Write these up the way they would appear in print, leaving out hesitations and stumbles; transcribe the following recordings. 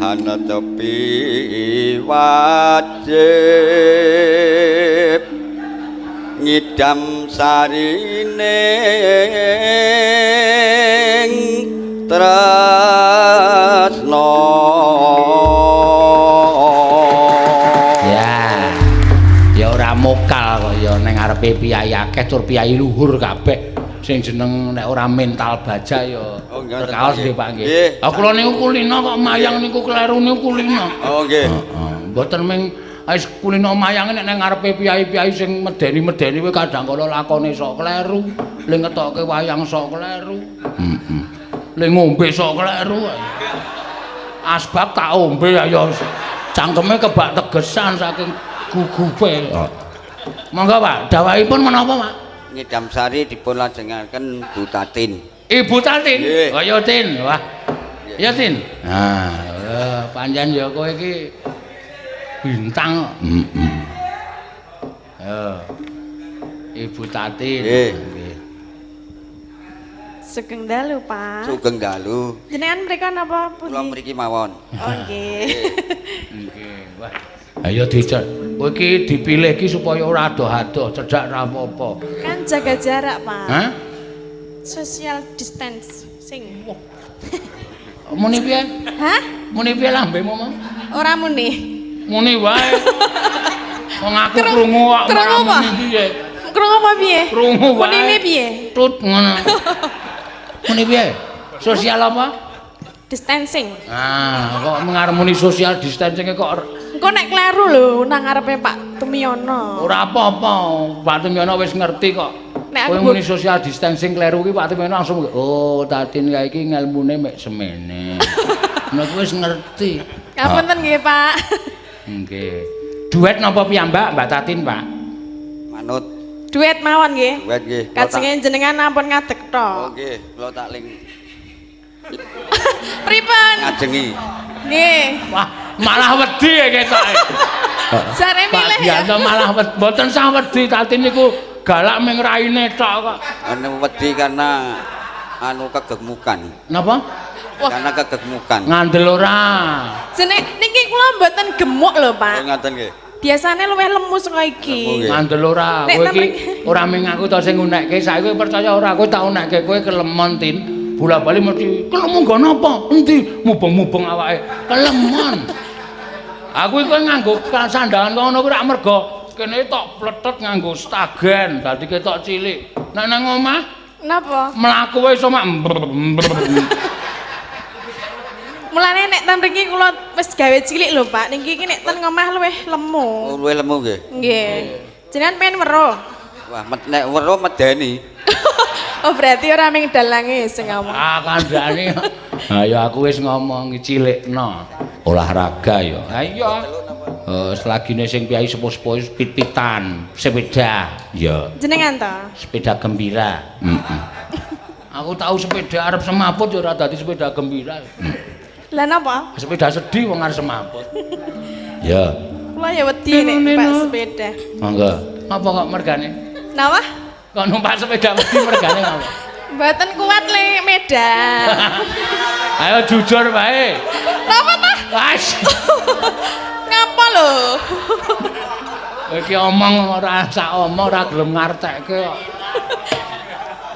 ana tepi wajib ngidam sarine tresno ya ora mokal kok ya ning ngarepe piyai akeh tur piyai luhur kabeh sing jeneng nek ora mental baja ya kaos nggih Pak nggih. Kula niku kulino kok mayang niku kleru niku kulino. Oh nggih. Mboten ming wis kulino mayang nek nang ngarepe piyai-piyai sing medeni-medeni kuwi kadang kala lakone sok kleru, le ngetokke wayang sok kleru. Heeh. Le ngombe sok kleru. Asbab tak ombe ya cangkeme kebak tegesan saking gugupe. Monggo Pak, dawuhipun menapa Pak? Ngidam sari dipun lajengaken Bu Tatin. Ibu Tatin. Kaya Tin. Wah. Ya Tin. Nah, pancen ya kowe iki bintang. Ibu Tatin. Nggih. Sugeng dalu, Pak. Sugeng dalu. Jenengan mriki napa pundi? Kula mriki mawon. Oh nggih. Nggih. Wah. Ayo dicet. Kowe iki dipilih iki supaya ora adoh-adoh, cedhak ra apa-apa. Kan jaga jarak, Pak. Hah? Social distance sing. Muni piye? Hah? Muni piye lambemu mau? Ora muni. Muni wae. Wong aku krungu kok. Krungu apa? Piye? Krungu apa piye? Krungu wae. Munine piye? Tut ngono. Muni piye? Sosial apa? Distancing. Kok mengarmoni social distancing kok Engko nek kleru lho nang ngarepe Pak Tumiono. ora apa-apa. Pak Tumiono wis ngerti kok. Nek Kowe aku muni social distancing kleru ki Pak Tumiono langsung oh Tatin kae iki ngelmune mek semene. Nek wis ngerti. Ngapunten nggih, Pak. Nggih. Duet napa piyambak Mbak Tatin, Pak? Manut. Duet mawon nggih. Duet nggih. Kajenge jenengan ampun ngadeg Oh tok. nggih, kula tak ling Pripun? ngajengi. Nggih. Wah, malah wedi ya ketoke. Jare milih ya. Biasa malah mboten sah wedi Tatin niku galak ming raine tok kok. Anu wedi karena anu kegemukan. Napa? Wah. Karena kegemukan. Ngandel ora. Jeneng niki kula mboten gemuk lho, Oh Pak. ngaten nggih. Biasane luwih lemu saka iki. Ngandel ora. Nek Kowe iki temrek- ora ming aku to sing unekke. Saiki percaya ora kowe tak unekke kowe kelemon Tin. Bola-bali mesti kelemu nggo napa? Endi? Mubeng-mubeng awake. Kelemon. Aku iku nganggo sandangan ngono kuwi rak mergo kene tok pletet nganggo stagen dadi ketok cilik. Nek nang omah Napa? mlaku wae iso mak. Mulane nek ten mriki kula wis gawe cilik lho, Pak. Niki iki nek ten ngomah luwih lemu. Oh luwih lemu nggih. Nggih. Jenengan pengen weruh. Wah, nek weruh medeni. Oh, berarti ora ming dalange sing ngomong. Kandhane. Ha ya aku wis ngomong cilikno olahraga ya. Ha iya. Selagine sing piyai sepuh-sepuh pit-pitan, sepeda ya. Jenengan to? Sepeda gembira. Aku tahu sepeda arep semaput ya ora dadi sepeda gembira. Lah napa? Sepeda sedih wong arep semaput. Ya. Kula ya wedi nek numpak sepeda. Monggo. Apa kok mergane? Napa? Kok numpak sepeda wedi mergane ngapa? Mboten kuat le medan. Ayo jujur wae. Napa ta? Wes. Ngapa lho? Iki omong ora sak omong ora gelem ngartekke kok.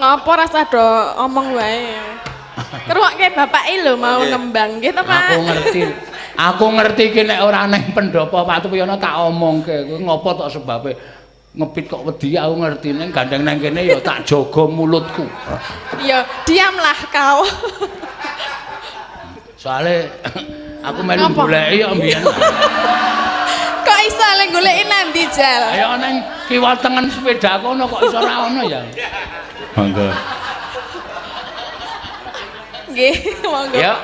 Ngapa rasa do omong wae. Keruake bapake lho mau ngembang nggih to, Pak? Aku ngerti ki nek ora neng pendopo Pak Tuyono tak omongke. Kowe ngopo tok sebabe ngepit kok wedi aku ngerti ning gandeng nang kene ya tak jaga mulutku. Ya, diamlah kau. Soale aku melu goleki ya mbiyen. Kok iso le goleki nandi, Jal? Ayo neng kiwa tengen sepeda kono kok iso ora ono ya. Monggo. Nggih, monggo. Ya.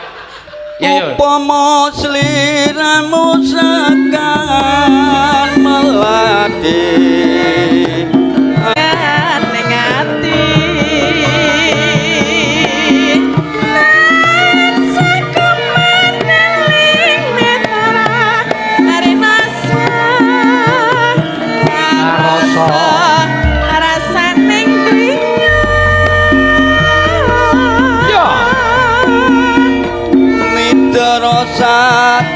Ya. Upama sliramu sekan melati Ning ati. rasa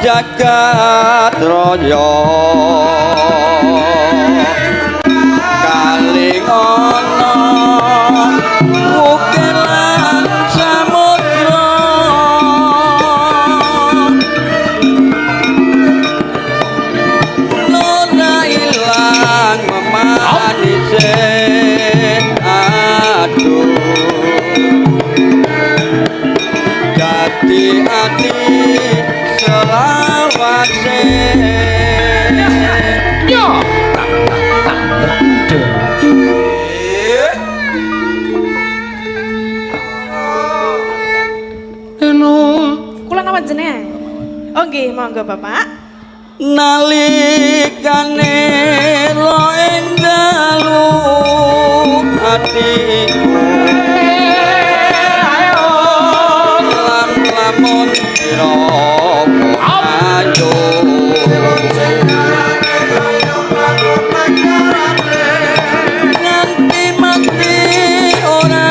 jagat raya kaling ana ukilan samudra nona ilang memanise aduh jati ati selawase yo Kula nama jenengan? Oh nggih, monggo Bapak. nalikane ro ing dalu atiku lamun sira ayo nganti mati ora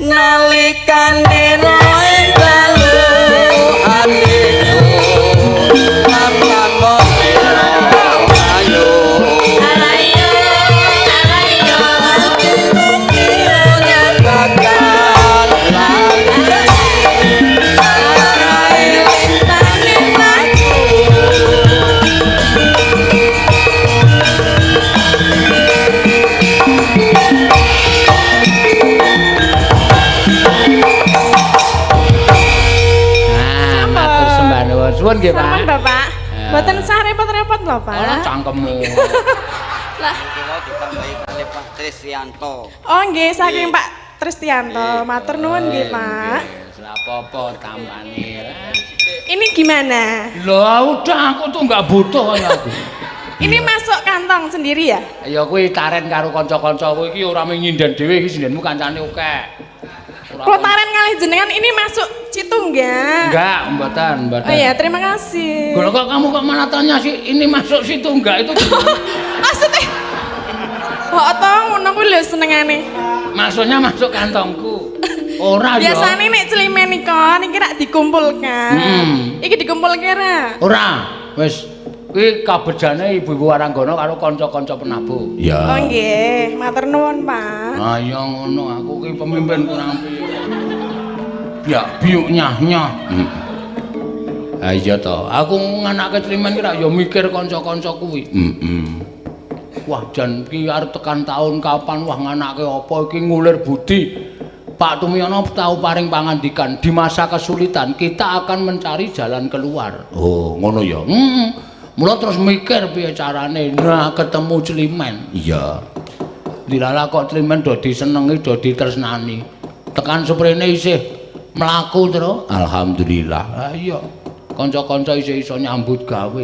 nalikane ro ing dalu atiku lamun sira ayo suwun nggih, Pak. Sampun, Bapak. Mboten sah repot-repot lho, Pak. Ora cangkemmu. Lah, kula ditambahi kalih Pak Trisyanto. oh nggih saking Pak Tristianto. Matur nuwun nggih, Pak. Wis ora apa-apa tambane. Ini gimana? Lah udah aku tuh enggak butuh kaya aku. Ini masuk kantong sendiri ya? Ya kuwi taren karo kanca-kancaku iki ora mung nyinden dhewe iki sindenmu kancane akeh. Kalau taren kali jenengan ini masuk Citungga. Enggak, mboten. Oh ya, terima kasih. Kalau kok kamu kok malah tanya sih ini masuk situ enggak itu gimana? Maksudnya? Kok toh ngono kuwi lho senengane. Maksudnya masuk kantongku. Ora ya. Biasane nek celimen nika niki rak dikumpulkan. Iki dikumpulke ra? Ora, wis kuwi kabejane ibu-ibu Waranggana karo kanca-kanca penabuh. Ya. Oh nggih, matur nuwun, Pak. Ah ya ngono, aku ki pemimpin kurang piye. Ya biuk nyah-nyah. Ah iya to, aku nganake celimen ki rak ya mikir kanca-kanca kuwi. Wah jan ki arep tekan taun kapan wah nganake apa iki ngulir budi. Pak Tumiyono tahu paring pangandikan di masa kesulitan kita akan mencari jalan keluar. Oh, ngono ya. Mula terus mikir piye carane. Nah, ketemu celimen. Iya. dilalah kok trimen do disenengi, do ditresnani. Tekan seprene isih mlaku terus. Alhamdulillah. Lah iya. Kanca-kanca isih iso nyambut gawe.